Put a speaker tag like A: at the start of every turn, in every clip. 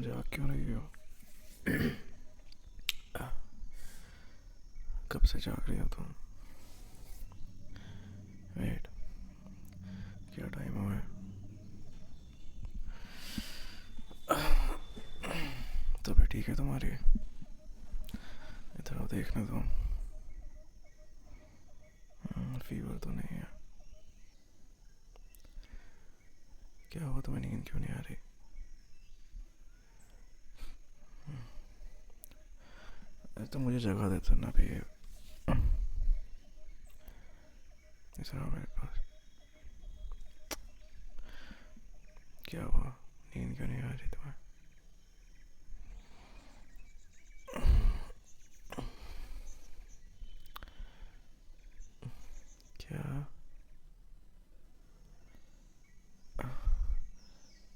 A: जाग क्यों रही हो? कब से जाग रही हो तुम? वेट, क्या टाइम हुआ है? तबीयत ठीक है तुम्हारी? इधर आओ, देखने दो। फीवर तो नहीं है? क्या हुआ, तुम्हें नींद क्यों नहीं आ रही? तो मुझे जगह देते ना भी। इधर आओ मेरे पास। क्या हुआ, नींद क्यों नहीं आ रही तुम्हें? क्या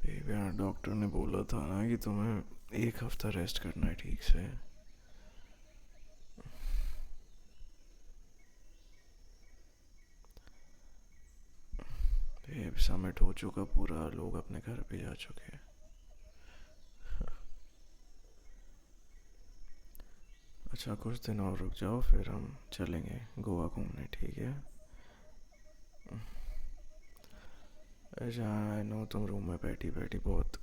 A: बेबी यार, डॉक्टर ने बोला था ना कि तुम्हें 1 हफ्ता रेस्ट करना है ठीक से। बेब समिट हो चुका पूरा, लोग अपने घर पे जा चुके हैं। अच्छा, कुछ दिन और रुक जाओ, फिर हम चलेंगे गोवा घूमने, ठीक है? अच्छा, आई नो तुम रूम में बैठी बैठी बहुत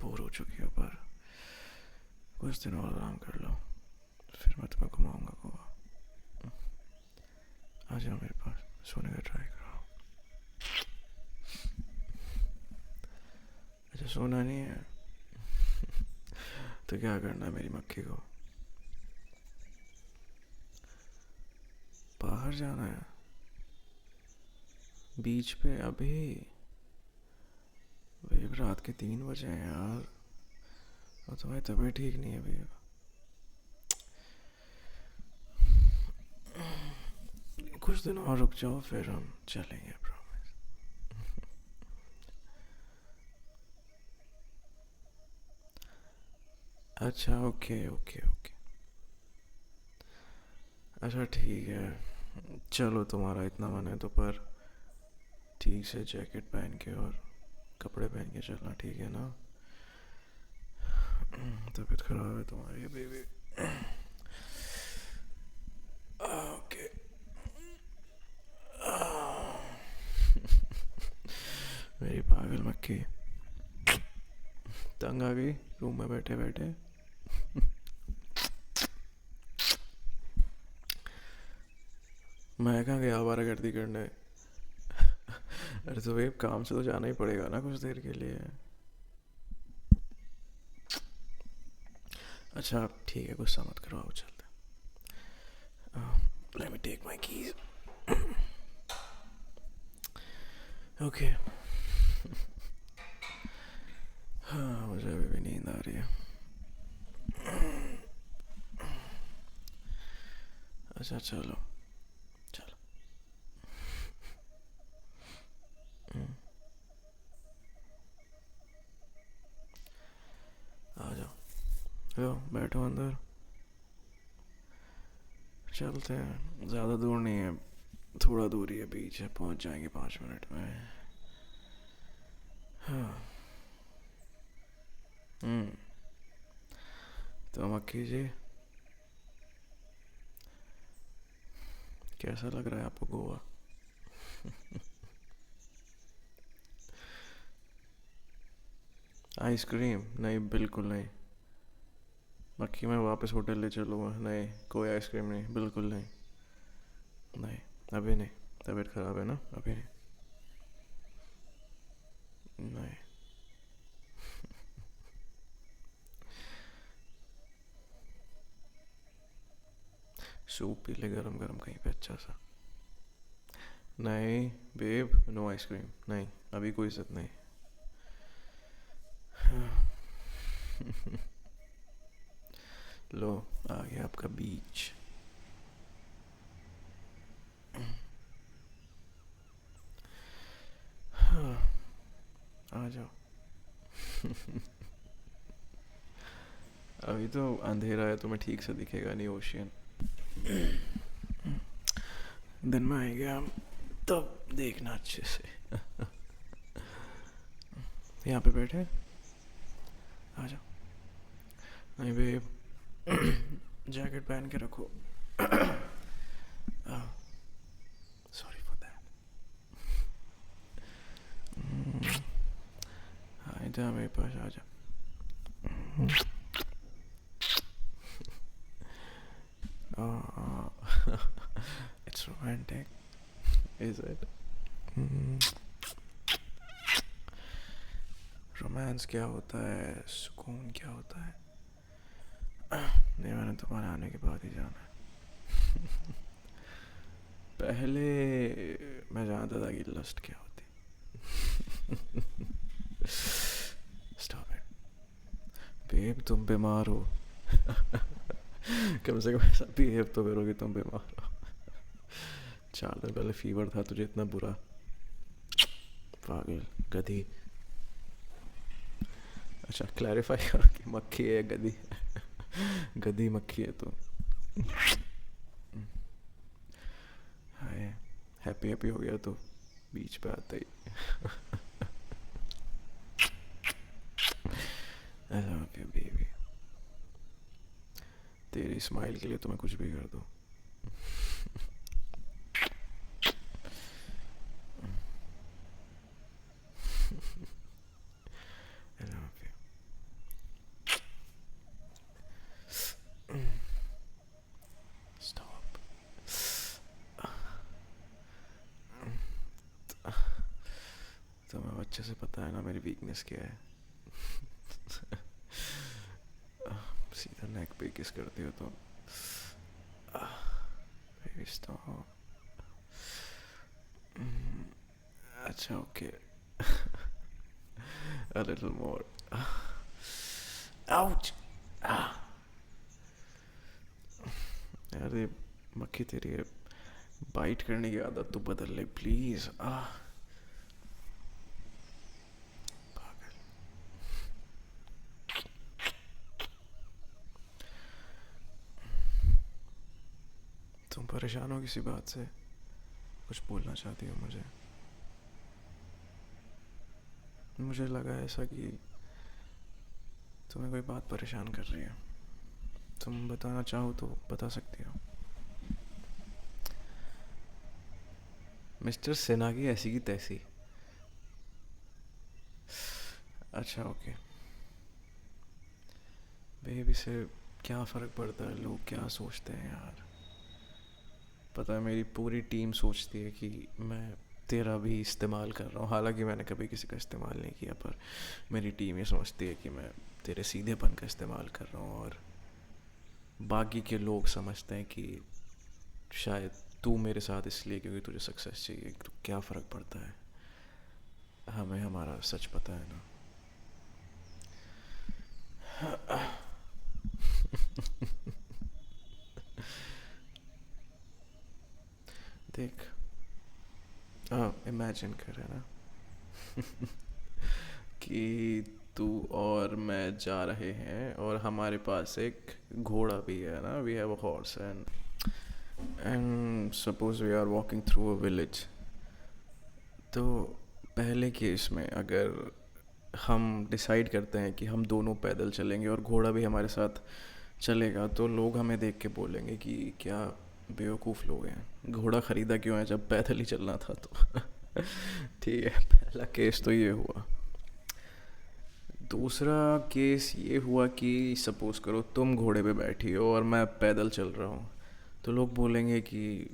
A: बोर हो चुकी हो, पर कुछ दिन और आराम कर लो, फिर मैं तुम्हें घुमाऊंगा गोवा। आ जाओ मेरे पास, सोने का ट्राई करो। अच्छा, सोना नहीं है तो क्या करना है मेरी मक्खी को? बाहर जाना है? बीच पे अभी? बेब रात के 3 बजे हैं यार, और तुम्हारी तबीयत ठीक नहीं है बेब। कुछ दिन और रुक जाओ, फिर हम चलेंगे, प्रॉमिस। अच्छा, ओके ओके ओके। अच्छा ठीक है, चलो तुम्हारा इतना मन है तो, पर ठीक से जैकेट पहन के और कपड़े पहन के चलना, ठीक है ना? तबीयत खराब है तुम्हारी बेबी। ओके। मेरी पागल मक्खी, तंग आ गई रूम में बैठे बैठे। मैं कहाँ गया आवारागर्दी करने? अरे तो बेब, काम से तो जाना ही पड़ेगा ना कुछ देर के लिए। अच्छा ठीक है, गुस्सा मत करो, आओ चलते हैं। Let me take my keys. Okay. हाँ, मुझे अभी भी नींद आ रही है। अच्छा चलो, चलो। आ जाओ, लो बैठो अंदर, चलते हैं। ज़्यादा दूर नहीं है, थोड़ा दूर ही है, बीच है, पहुंच जाएंगे 5 मिनट में। हाँ। तो मक्खी जी, कैसा लग रहा है आपको गोवा? आइसक्रीम नहीं, बिल्कुल नहीं। मक्खी, मैं वापस होटल ले चलूँगा, नहीं कोई आइसक्रीम नहीं, बिल्कुल नहीं। नहीं, अभी नहीं, तबीयत ख़राब है ना, अभी नहीं। नहीं। सूप पी ले गरम गरम कहीं पे अच्छा सा। नहीं बेब, नो आइसक्रीम, नहीं अभी कोई जिद नहीं। लो, आ गया आपका बीच। आ जाओ। अभी तो अंधेरा है, तुम्हें ठीक से दिखेगा नहीं ओशियन। दिन में आएंगे हम, तब देखना अच्छे से। यहाँ पे बैठे, आ जाओ। नहीं बेब, जैकेट पहन के रखो। Sorry for that. हाँ इधर मेरे पास आ जा। It's romantic, is it? Romance क्या होता है, सुकून क्या होता है? नहीं, मैंने तुम्हारे आने के बाद ही जाना है। पहले मैं जानता था कि लस्ट क्या होती। स्टॉप इट बेब, तुम बीमार हो। कम से कम ऐसा बिहेव तो करो कि तुम बीमार हो। 4 दिन पहले फीवर था तुझे इतना बुरा, पागल गधी। अच्छा क्लैरिफाई कर कि मक्खी है गधी। गधी मक्खी है तो। हाय, हैप्पी हैप्पी हो गया तो बीच पे आता ही। I love you baby. तेरी स्माइल के लिए तो मैं कुछ भी कर दूँ। I love you. Stop. तुम्हें अच्छे से पता है ना मेरी वीकनेस क्या है। सीधा नेक पे किस करती हो तुम। Baby stop. अच्छा okay. A little more. Ouch. अरे मक्खी तेरी है, बाइट करने की आदत तो बदल ले प्लीज। पागल। तुम परेशान हो किसी बात से, कुछ बोलना चाहती हो मुझे? मुझे लगा ऐसा कि तुम्हें कोई बात परेशान कर रही है। तुम बताना चाहो तो बता सकती हो। मिस्टर सिन्हा की ऐसी की तैसी। अच्छा ओके बेबी, से क्या फ़र्क पड़ता है लोग क्या सोचते हैं यार। पता है मेरी पूरी टीम सोचती है कि मैं तेरा भी इस्तेमाल कर रहा हूँ, हालांकि मैंने कभी किसी का इस्तेमाल नहीं किया, पर मेरी टीम ये समझती है कि मैं तेरे सीधेपन का इस्तेमाल कर रहा हूँ। और बाकी के लोग समझते हैं कि शायद तू मेरे साथ इसलिए क्योंकि तुझे सक्सेस चाहिए। तो क्या फ़र्क पड़ता है, हमें हमारा सच पता है ना। देख, इमेजिन कर ना कि तू और मैं जा रहे हैं और हमारे पास एक घोड़ा भी है ना, we have a horse and suppose we are walking through a village. तो पहले केस में अगर हम डिसाइड करते हैं कि हम दोनों पैदल चलेंगे और घोड़ा भी हमारे साथ चलेगा, तो लोग हमें देख के बोलेंगे कि क्या बेवकूफ़ लोग हैं, घोड़ा ख़रीदा क्यों है जब पैदल ही चलना था। तो ठीक है, पहला केस तो ये हुआ। दूसरा केस ये हुआ कि सपोज़ करो तुम घोड़े पे बैठी हो और मैं पैदल चल रहा हूँ, तो लोग बोलेंगे कि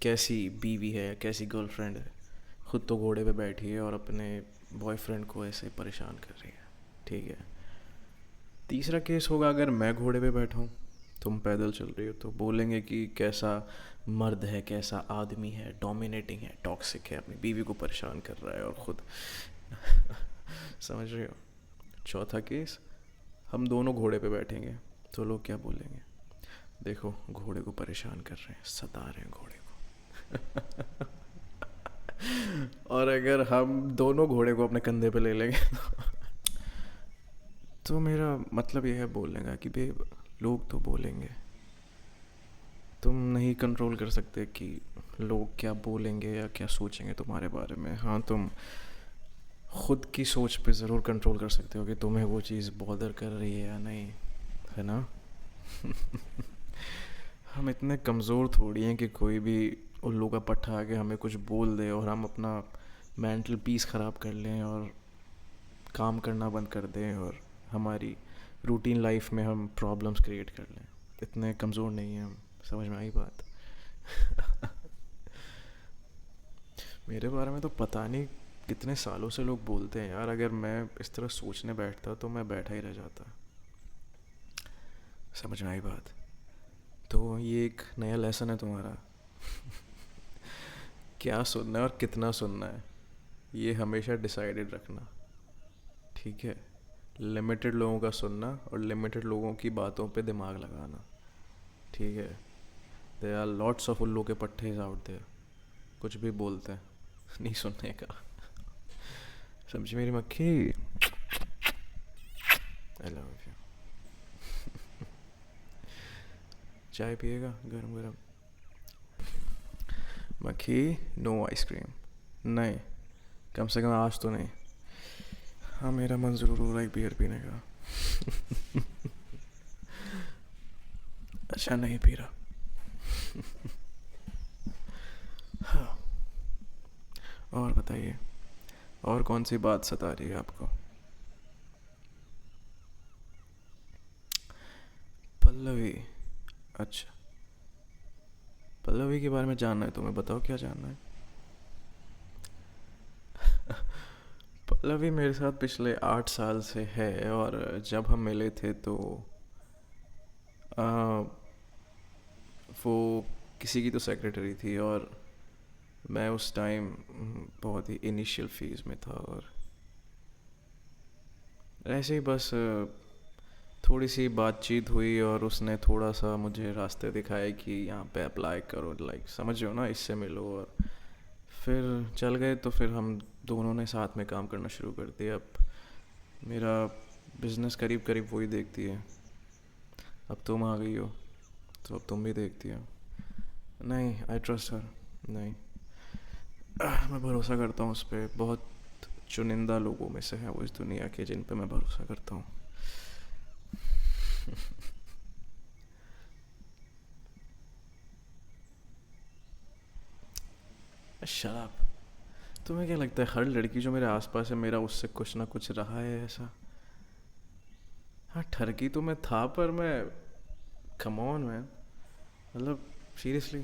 A: कैसी बीवी है, कैसी गर्लफ्रेंड है, खुद तो घोड़े पे बैठी है और अपने बॉयफ्रेंड को ऐसे परेशान कर रही है। ठीक है। तीसरा केस होगा अगर मैं घोड़े पे बैठा हूँ, तुम पैदल चल रही हो, तो बोलेंगे कि कैसा मर्द है, कैसा आदमी है, डोमिनेटिंग है, टॉक्सिक है, अपनी बीवी को परेशान कर रहा है और ख़ुद समझ रही हो। चौथा केस, हम दोनों घोड़े पे बैठेंगे, तो लोग क्या बोलेंगे, देखो घोड़े को परेशान कर रहे हैं, सता रहे हैं घोड़े को। और अगर हम दोनों घोड़े को अपने कंधे पे ले लेंगे तो मेरा मतलब ये है बोलने का कि बे लोग तो बोलेंगे, तुम नहीं कंट्रोल कर सकते कि लोग क्या बोलेंगे या क्या सोचेंगे तुम्हारे बारे में। हाँ तुम खुद की सोच पे ज़रूर कंट्रोल कर सकते हो कि तुम्हें वो चीज़ बॉदर कर रही है या नहीं, है ना? हम इतने कमज़ोर थोड़ी हैं कि कोई भी उल्लू का पट्टा आके हमें कुछ बोल दे और हम अपना मेंटल पीस ख़राब कर लें और काम करना बंद कर दें और हमारी रूटीन लाइफ में हम प्रॉब्लम्स क्रिएट कर लें। इतने कमज़ोर नहीं हैं हम। समझ में आई बात? मेरे बारे में तो पता नहीं कितने सालों से लोग बोलते हैं यार, अगर मैं इस तरह सोचने बैठता तो मैं बैठा ही रह जाता। समझ में आई बात? तो ये एक नया लेसन है तुम्हारा। क्या सुनना है और कितना सुनना है, ये हमेशा डिसाइडेड रखना, ठीक है? लिमिटेड लोगों का सुनना और लिमिटेड लोगों की बातों पे दिमाग लगाना, ठीक है? देयर आर लॉट्स ऑफ उल्लू के पट्टे आउट देयर, कुछ भी बोलते हैं नहीं सुनने का। समझी मेरी मक्खी? आई लव यू। चाय पिएगा गरम गरम? मक्खी, नो आइसक्रीम। नहीं, कम से कम आज तो नहीं। हाँ, मेरा मन ज़रूर हो रहा है बियर पीने का। अच्छा, नहीं पी रहा। हाँ, और बताइए, और कौन सी बात सता रही है आपको? पल्लवी? अच्छा, पल्लवी के बारे में जानना है तुम्हें, बताओ क्या जानना है। पल्लवी मेरे साथ पिछले 8 साल से है और जब हम मिले थे तो आ, वो किसी की तो सेक्रेटरी थी और मैं उस टाइम बहुत ही इनिशियल फेज़ में था और ऐसे ही बस थोड़ी सी बातचीत हुई और उसने थोड़ा सा मुझे रास्ते दिखाए कि यहाँ पे अप्लाई करो, लाइक समझ रहे हो ना, इससे मिलो, और फिर चल गए। तो फिर हम दोनों ने साथ में काम करना शुरू कर दिया। अब मेरा बिजनेस करीब करीब वही देखती है। अब तुम आ गई हो तो अब तुम भी देखती हो। नहीं, आई ट्रस्ट हर। नहीं, मैं भरोसा करता हूँ उस पर। बहुत चुनिंदा लोगों में से है वो इस दुनिया के जिन पे मैं भरोसा करता हूँ। शराब? तुम्हें क्या लगता है हर लड़की जो मेरे आसपास है मेरा उससे कुछ ना कुछ रहा है ऐसा? हाँ, ठरकी तो मैं था पर मैं, कम ऑन मैन, मतलब सीरियसली।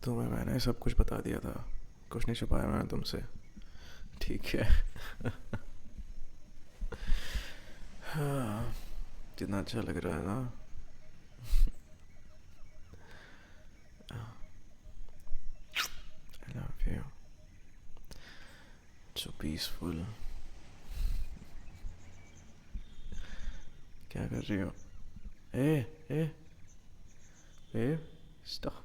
A: तुम्हें मैंने सब कुछ बता दिया था, कुछ नहीं छुपाया मैंने तुमसे, ठीक है? हाँ, कितना अच्छा लग रहा है ना? आई लव यू, सो पीसफुल। क्या कर रही हो? ए ए ए, स्टॉप।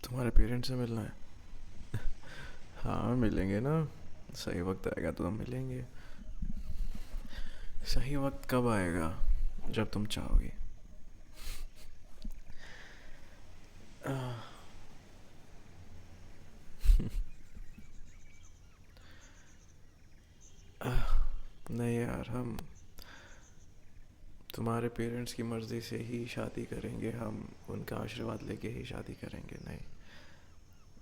A: तुम्हारे पेरेंट्स से मिलना है? हाँ, मिलेंगे ना, सही वक्त आएगा तो हम मिलेंगे। सही वक्त कब आएगा? जब तुम चाहोगी। नहीं यार, हम तुम्हारे पेरेंट्स की मर्ज़ी से ही शादी करेंगे, हम उनका आशीर्वाद लेके ही शादी करेंगे। नहीं,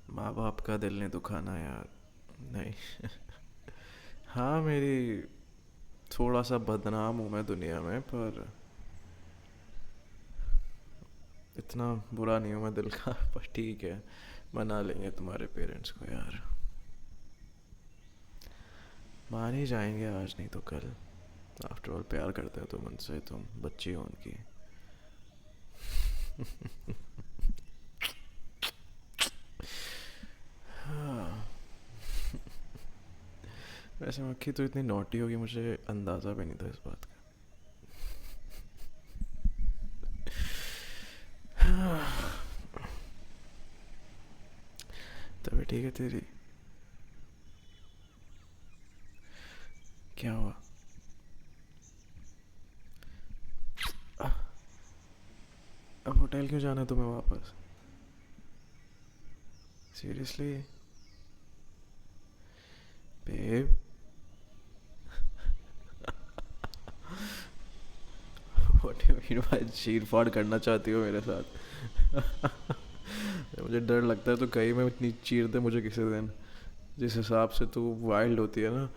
A: माँ बाप का दिल ने दुखाना यार, नहीं। हाँ, मेरी थोड़ा सा बदनाम हूँ मैं दुनिया में, पर इतना बुरा नहीं हूँ मैं दिल का। पर ठीक है, मना लेंगे तुम्हारे पेरेंट्स को यार। मान ही जाएंगे आज नहीं तो कल। आफ्टर ऑल प्यार करते हो तुम उनसे, तुम बच्ची हो उनकी। हाँ, वैसे मक्खी तो इतनी नॉटी होगी, मुझे अंदाज़ा भी नहीं था इस बात का। हाँ, तभी ठीक है तेरी। क्या हुआ? अब होटल क्यों जाना है तुम्हें वापस? Seriously? Babe, what you mean by चीर फाड़ करना चाहती हो मेरे साथ? मुझे डर लगता है तो कहीं में इतनी चीर दे मुझे किसी दिन, जिस हिसाब से तू वाइल्ड होती है ना।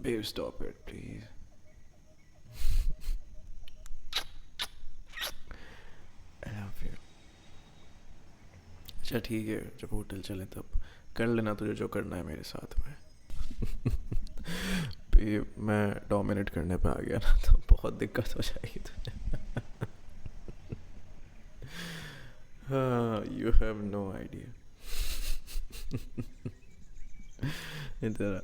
A: Babe stop it please. I love you. अच्छा ठीक है, जब होटल चले तब कर लेना तुझे जो करना है मेरे साथ में। बेब मैं डोमिनेट करने पे आ गया ना तो बहुत दिक्कत हो जाएगी तुझे। हाँ, यू हैव नो आइडिया। इधर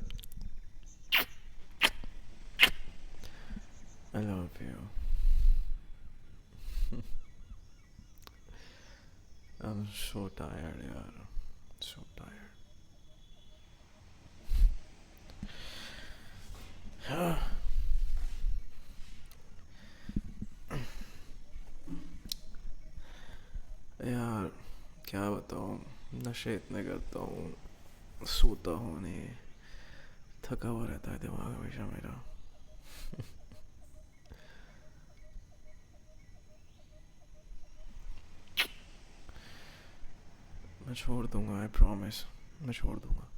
A: I love you. I am so tired यार, सो टायर्ड। यार क्या बताऊँ, नशे इतने करता हूँ, सोता हूँ नहीं, थका हुआ रहता है दिमाग हमेशा मेरा। मैं छोड़ दूंगा, आई प्रॉमिस, मैं छोड़ दूंगा।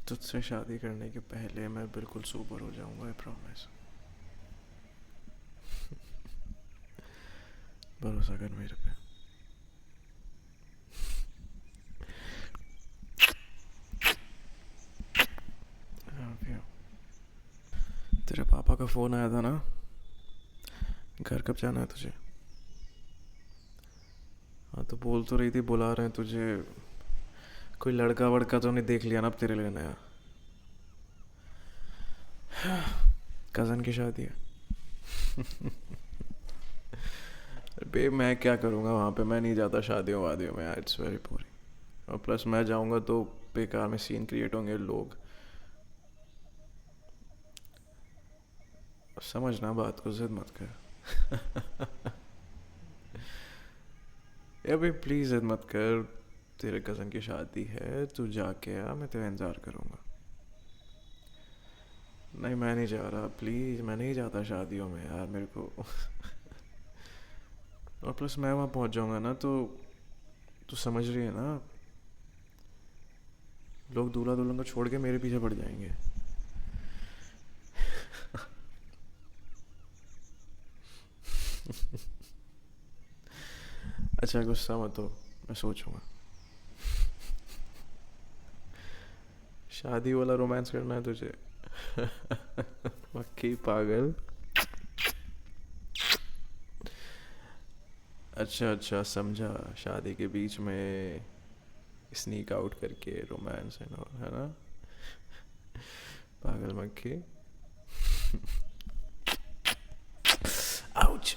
A: तुझसे शादी करने के पहले मैं बिल्कुल सोबर हो जाऊंगा, आई प्रॉमिस। भरोसा कर मेरे पे। Love you। तेरे पापा का फ़ोन आया था ना, घर कब जाना है तुझे? हाँ तो बोल तो रही थी बुला रहे हैं तुझे, कोई लड़का वड़का तो नहीं देख लिया ना अब तेरे लिए नया? कज़न की शादी है। बे मैं क्या करूँगा वहाँ पे, मैं नहीं जाता शादियों वादियों में यार, इट्स वेरी बोरिंग। और प्लस मैं जाऊँगा तो बेकार में सीन क्रिएट होंगे लोग। समझना बात को, जिद मत कर। या भाई प्लीज़ जिद मत कर, तेरे कज़न की शादी है, तू जाके आ, मैं तेरा इंतज़ार करूँगा। नहीं मैं नहीं जा रहा, प्लीज़ मैं नहीं जाता शादियों में यार, मेरे को। और प्लस मैं वहाँ पहुँच जाऊँगा ना तो तू समझ रही है ना, लोग दूल्हा दुल्हन को छोड़ के मेरे पीछे पड़ जाएंगे। अच्छा गुस्सा मत हो, मैं सोचूंगा। शादी वाला रोमांस करना है तुझे? मक्खी पागल। अच्छा अच्छा समझा, शादी के बीच में स्नीक आउट करके रोमांस एंड ऑल, है ना? पागल मक्खी। आउच।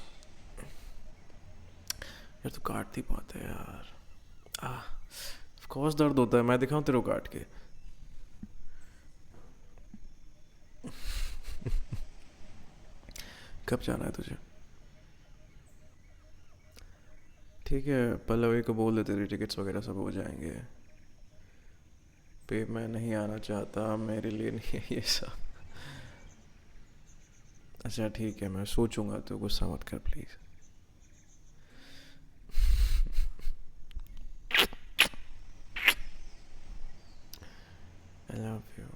A: यार तू काटती बहुत है यार। ऑफ कोर्स दर्द होता है, मैं दिखाऊं तेरे को काट के? कब जाना है तुझे? ठीक है, पल्लवी को बोल दे तेरी टिकट्स वगैरह सब हो जाएंगे। पे मैं नहीं आना चाहता, मेरे लिए नहीं है ये सब। अच्छा ठीक है, मैं सोचूंगा, तो गुस्सा मत कर प्लीज़। I love you.